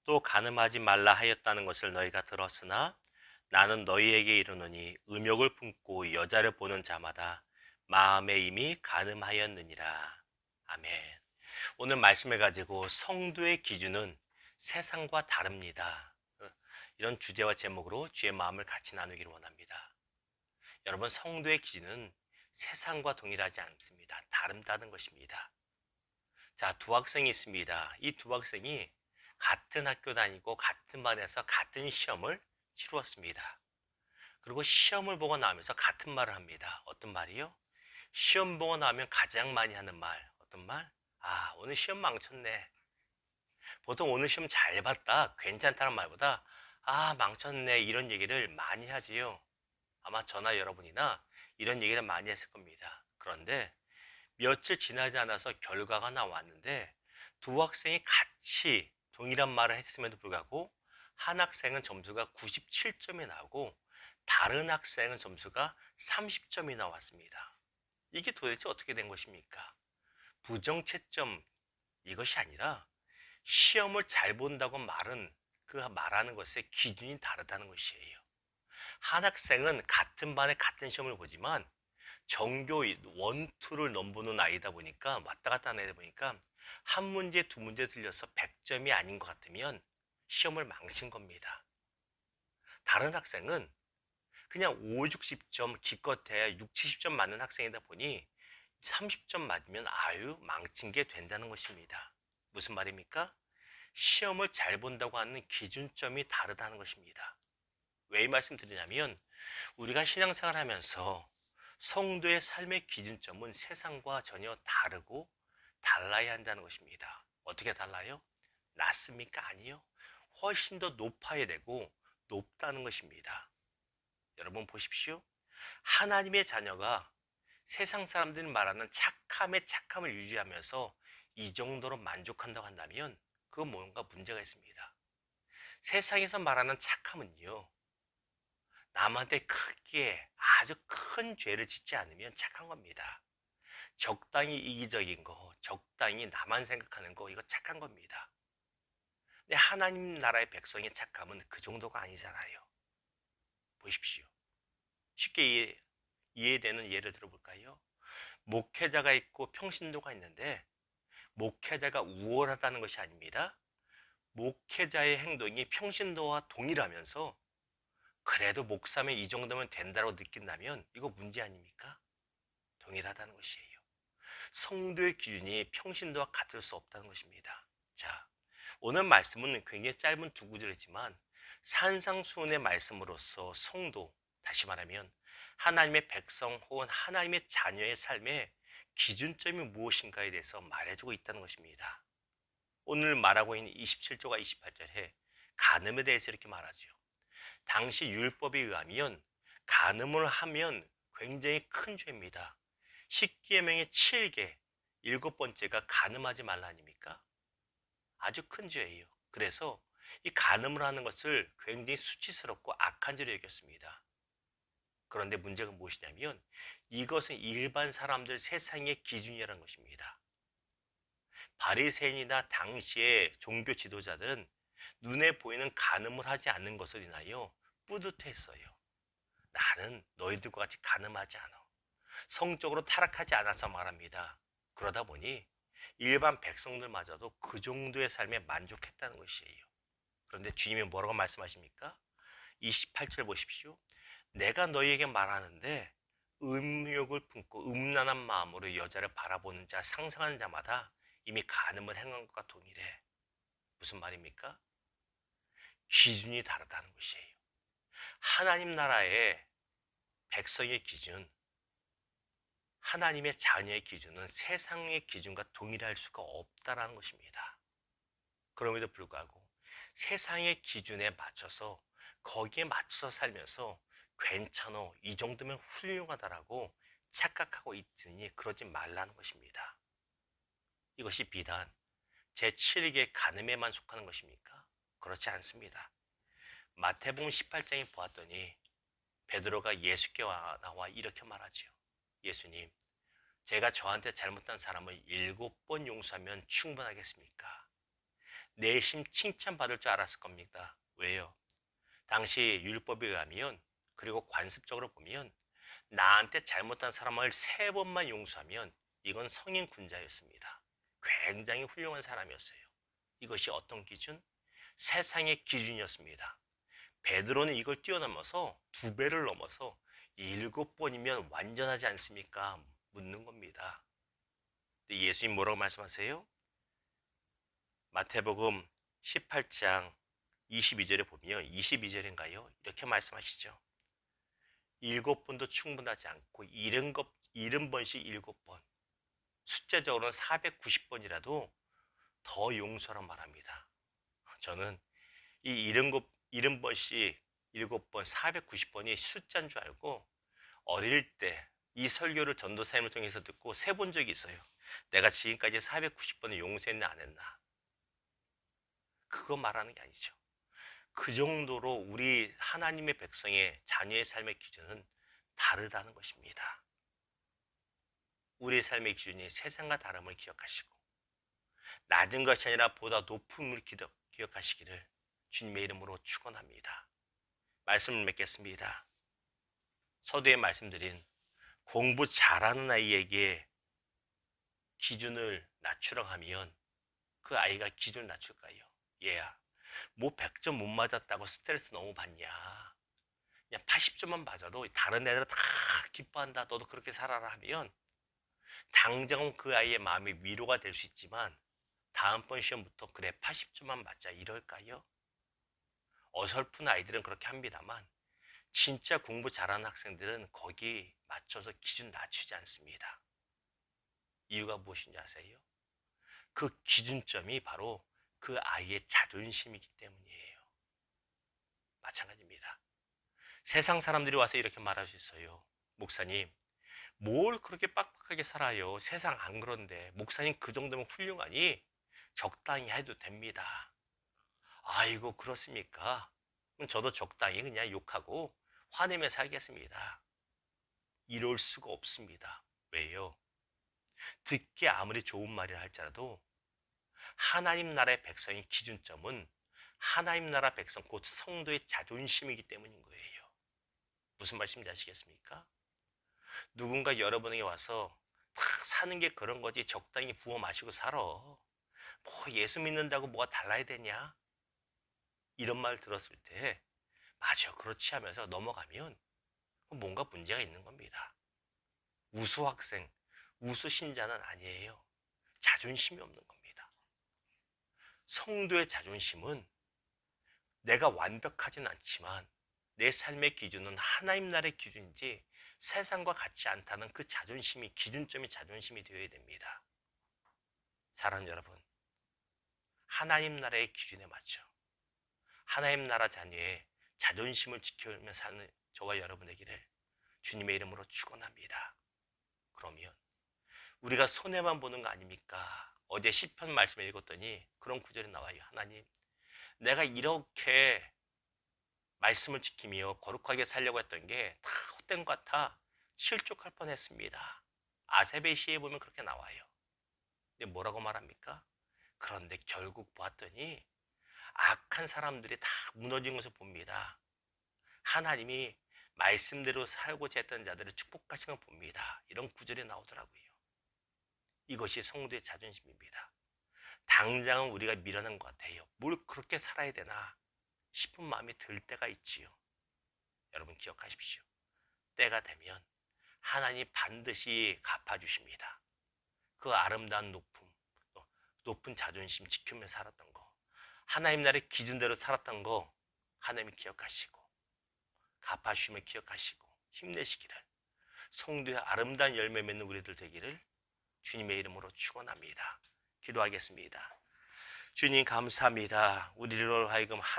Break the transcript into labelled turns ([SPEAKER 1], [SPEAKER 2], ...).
[SPEAKER 1] 또 간음하지 말라 하였다는 것을 너희가 들었으나 나는 너희에게 이르노니 음욕을 품고 여자를 보는 자마다 마음에 이미 간음하였느니라. 아멘. 오늘 말씀을 가지고 성도의 기준은 세상과 다릅니다. 이런 주제와 제목으로 주의 마음을 같이 나누기를 원합니다. 여러분, 성도의 기준은 세상과 동일하지 않습니다. 다름다는 것입니다. 자, 두 학생이 있습니다. 이 두 학생이 같은 학교 다니고 같은 반에서 같은 시험을 치루었습니다. 그리고 시험을 보고 나면서 같은 말을 합니다. 어떤 말이요? 시험 보고 나면 가장 많이 하는 말. 어떤 말? 아, 오늘 시험 망쳤네. 보통 오늘 시험 잘 봤다, 괜찮다는 말보다 아, 망쳤네, 이런 얘기를 많이 하지요. 아마 저나 여러분이나 이런 얘기를 많이 했을 겁니다. 그런데 며칠 지나지 않아서 결과가 나왔는데 두 학생이 같이 동일한 말을 했음에도 불구하고 한 학생은 점수가 97점이 나오고 다른 학생은 점수가 30점이 나왔습니다. 이게 도대체 어떻게 된 것입니까? 부정채점, 이것이 아니라 시험을 잘 본다고 말하는 것의 기준이 다르다는 것이에요. 한 학생은 같은 반에 같은 시험을 보지만 전교 1, 2를 넘보는 아이다 보니까, 왔다 갔다 하는 아이다 보니까 한 문제, 두 문제 틀려서 100점이 아닌 것 같으면 시험을 망친 겁니다. 다른 학생은 그냥 5, 60점, 기껏해야 6, 70점 맞는 학생이다 보니 30점 맞으면 아유, 망친 게 된다는 것입니다. 무슨 말입니까? 시험을 잘 본다고 하는 기준점이 다르다는 것입니다. 왜 이 말씀 드리냐면, 우리가 신앙생활 하면서 성도의 삶의 기준점은 세상과 전혀 다르고 달라야 한다는 것입니다. 어떻게 달라요? 낮습니까? 아니요. 훨씬 더 높아야 되고 높다는 것입니다. 여러분 보십시오. 하나님의 자녀가 세상 사람들이 말하는 착함의 착함을 유지하면서 이 정도로 만족한다고 한다면 그건 뭔가 문제가 있습니다. 세상에서 말하는 착함은요, 남한테 크게 아주 큰 죄를 짓지 않으면 착한 겁니다. 적당히 이기적인 거, 적당히 나만 생각하는 거, 이거 착한 겁니다. 근데 하나님 나라의 백성의 착함은 그 정도가 아니잖아요. 보십시오. 쉽게 이해되는 예를 들어볼까요? 목회자가 있고 평신도가 있는데 목회자가 우월하다는 것이 아닙니다. 목회자의 행동이 평신도와 동일하면서 그래도 목사면 이 정도면 된다고 느낀다면 이거 문제 아닙니까? 동일하다는 것이에요. 성도의 기준이 평신도와 같을 수 없다는 것입니다. 자, 오늘 말씀은 굉장히 짧은 두 구절이지만 산상수훈의 말씀으로서 성도, 다시 말하면 하나님의 백성 혹은 하나님의 자녀의 삶의 기준점이 무엇인가에 대해서 말해주고 있다는 것입니다. 오늘 말하고 있는 27절과 28절에 간음에 대해서 이렇게 말하죠. 당시 율법에 의하면 간음을 하면 굉장히 큰 죄입니다. 십계명의 7개, 7번째가 간음하지 말라 아닙니까? 아주 큰 죄예요. 그래서 이 간음을 하는 것을 굉장히 수치스럽고 악한 죄로 여겼습니다. 그런데 문제가 무엇이냐면 이것은 일반 사람들 세상의 기준이라는 것입니다. 바리새인이나 당시의 종교 지도자들은 눈에 보이는 간음을 하지 않는 것을 인하여 뿌듯했어요. 나는 너희들과 같이 간음하지 않아. 성적으로 타락하지 않아서 말합니다. 그러다 보니 일반 백성들마저도 그 정도의 삶에 만족했다는 것이에요. 그런데 주님이 뭐라고 말씀하십니까? 28절 보십시오. 내가 너희에게 말하는데 음욕을 품고 음란한 마음으로 여자를 바라보는 자, 상상하는 자마다 이미 간음을 행한 것과 동일해. 무슨 말입니까? 기준이 다르다는 것이에요. 하나님 나라의 백성의 기준, 하나님의 자녀의 기준은 세상의 기준과 동일할 수가 없다는 것입니다. 그럼에도 불구하고 세상의 기준에 맞춰서 거기에 맞춰서 살면서 괜찮어, 이 정도면 훌륭하다라고 착각하고 있으니 그러지 말라는 것입니다. 이것이 비단 제7일의 간음에만 속하는 것입니까? 그렇지 않습니다. 마태복음 18장에 보았더니 베드로가 예수께 나와 이렇게 말하지요. 예수님, 제가 저한테 잘못한 사람을 7번 용서하면 충분하겠습니까? 내심 칭찬받을 줄 알았을 겁니다. 왜요? 당시 율법에 의하면, 그리고 관습적으로 보면, 나한테 잘못한 사람을 3번만 용서하면 이건 성인 군자였습니다. 굉장히 훌륭한 사람이었어요. 이것이 어떤 기준? 세상의 기준이었습니다. 베드로는 이걸 뛰어넘어서 2배를 넘어서 7번이면 완전하지 않습니까? 묻는 겁니다. 예수님 뭐라고 말씀하세요? 마태복음 18장 22절에 보면, 22절인가요? 이렇게 말씀하시죠. 7번도 충분하지 않고 70번씩 7번, 숫자적으로는 490번이라도 더 용서란 말합니다. 저는 이 70번씩 7번, 490번이 숫자인 줄 알고 어릴 때 이 설교를 전도사님을 통해서 듣고 세본 적이 있어요. 내가 지금까지 490번을 용서했나 안 했나. 그거 말하는 게 아니죠. 그 정도로 우리 하나님의 백성의 자녀의 삶의 기준은 다르다는 것입니다. 우리의 삶의 기준이 세상과 다름을 기억하시고, 낮은 것이 아니라 보다 높음을 기억하시기를 주님의 이름으로 축원합니다. 말씀을 맺겠습니다. 서두에 말씀드린 공부 잘하는 아이에게 기준을 낮추라고 하면 그 아이가 기준을 낮출까요? 얘야, 뭐 100점 못 맞았다고 스트레스 너무 받냐? 그냥 80점만 맞아도 다른 애들은 다 기뻐한다. 너도 그렇게 살아라 하면 당장은 그 아이의 마음이 위로가 될 수 있지만 다음번 시험부터 그래 80점만 맞자 이럴까요? 어설픈 아이들은 그렇게 합니다만 진짜 공부 잘하는 학생들은 거기 맞춰서 기준 낮추지 않습니다. 이유가 무엇인지 아세요? 그 기준점이 바로 그 아이의 자존심이기 때문이에요. 마찬가지입니다. 세상 사람들이 와서 이렇게 말할 수 있어요. 목사님, 뭘 그렇게 빡빡하게 살아요? 세상 안 그런데. 목사님 그 정도면 훌륭하니 적당히 해도 됩니다. 아이고, 그렇습니까? 그럼 저도 적당히 그냥 욕하고 화내며 살겠습니다. 이럴 수가 없습니다. 왜요? 듣기 아무리 좋은 말이라 할지라도 하나님 나라의 백성의 기준점은 하나님 나라 백성 곧 성도의 자존심이기 때문인 거예요. 무슨 말씀인지 아시겠습니까? 누군가 여러분에게 와서 탁 사는 게 그런 거지 적당히 부어 마시고 살아. 뭐 예수 믿는다고 뭐가 달라야 되냐? 이런 말 들었을 때 맞아 그렇지 하면서 넘어가면 뭔가 문제가 있는 겁니다. 우수 학생, 우수 신자는 아니에요. 자존심이 없는 겁니다. 성도의 자존심은 내가 완벽하진 않지만 내 삶의 기준은 하나님 나라의 기준이지 세상과 같지 않다는 그 자존심이, 기준점이 자존심이 되어야 됩니다. 사랑하는 여러분, 하나님 나라의 기준에 맞춰 하나님 나라 자녀의 자존심을 지키며 사는 저와 여러분 되기를 주님의 이름으로 축원합니다. 그러면 우리가 손해만 보는 거 아닙니까? 어제 시편 말씀을 읽었더니 그런 구절이 나와요. 하나님, 내가 이렇게 말씀을 지키며 거룩하게 살려고 했던 게 다 헛된 것 같아 실족할 뻔했습니다. 아세베 시에 보면 그렇게 나와요. 근데 뭐라고 말합니까? 그런데 결국 보았더니 악한 사람들이 다 무너진 것을 봅니다. 하나님이 말씀대로 살고자 했던 자들을 축복하신 걸 봅니다. 이런 구절이 나오더라고요. 이것이 성도의 자존심입니다. 당장은 우리가 미련한 것 같아요. 뭘 그렇게 살아야 되나 싶은 마음이 들 때가 있지요. 여러분 기억하십시오. 때가 되면 하나님 반드시 갚아주십니다. 그 아름다운 높은 자존심 지키며 살았던 거, 하나님 나라의 기준대로 살았던 거 하나님이 기억하시고 갚아주시며 기억하시고 힘내시기를, 성도의 아름다운 열매 맺는 우리들 되기를 주님의 이름으로 축원합니다. 기도하겠습니다. 주님 감사합니다. 우리로 하여금 하나님